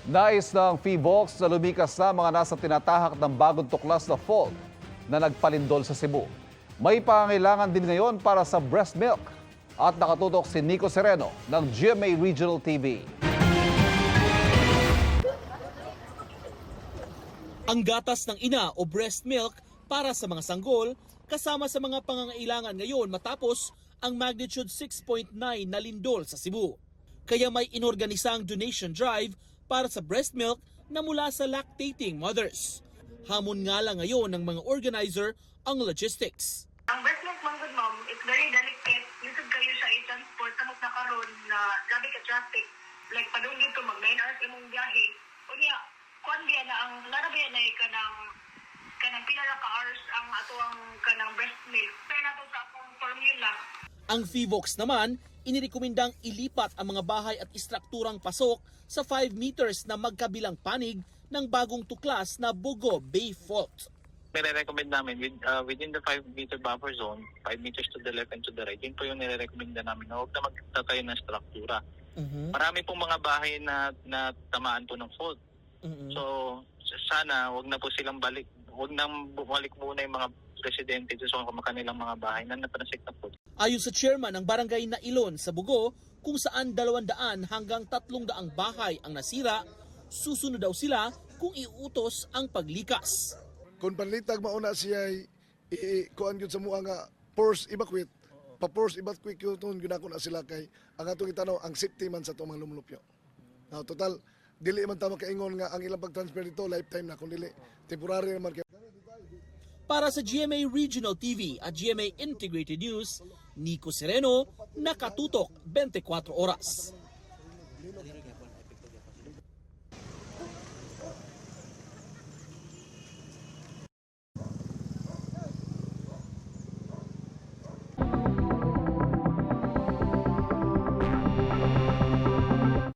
Nais ng PHIVOLCS na lumikas na mga nasa tinatahak ng bagong tuklas na fault na nagpalindol sa Cebu. May pangangailangan din ngayon para sa breast milk. At nakatutok si Nico Sereno ng GMA Regional TV. Ang gatas ng ina o breast milk para sa mga sanggol kasama sa mga pangangailangan ngayon matapos ang magnitude 6.9 na lindol sa Cebu. Kaya may inorganisang donation drive para sa breast milk na mula sa lactating mothers. Hamon nga lang ngayon ng mga organizer ang logistics. Ang breast milk, manggod ma'am, it's very delicate. Lisod kayo siya i-transport sa na karon na labi ka traffic. Like, padungin ko mag 9 hours imong biyahe. O niya, kuan biya na ang larabiya na kanang pila ka hours ang ato ang kanang breast milk. Pero nato sa akong formula. Ang PHIVOLCS naman, inirekomendang ilipat ang mga bahay at istrukturang pasok sa 5 meters na magkabilang panig ng bagong tuklas na Bugo Bay Fault. Nire-recommend namin within the 5-meter buffer zone, 5 meters to the left and to the right, yun po yung nire-recommenda namin na huwag na magtatayo ng struktura. Marami pong mga bahay na tamaan po ng fault. So, sana huwag na po silang huwag na bumalik muna yung mga residente sa kanilang mga bahay na natransect na po. Ayon sa chairman ng barangay na Ilon sa Bugo, kung saan 200 hanggang 300 bahay ang nasira, susunod daw sila kung iutos ang paglikas. Kung panlitag mauna siya kuan gyud sa mua nga force evacuate, pa-force evacuate yun ginako na sila kay ang atong itanaw ang safety man sa itong mga lumulupyo. Now, total dili man tama kaingon nga ang ilang pag-transfer dito lifetime na kun dili temporary naman kay. Para sa GMA Regional TV at GMA Integrated News, Nico Sereno, nakatutok 24 oras.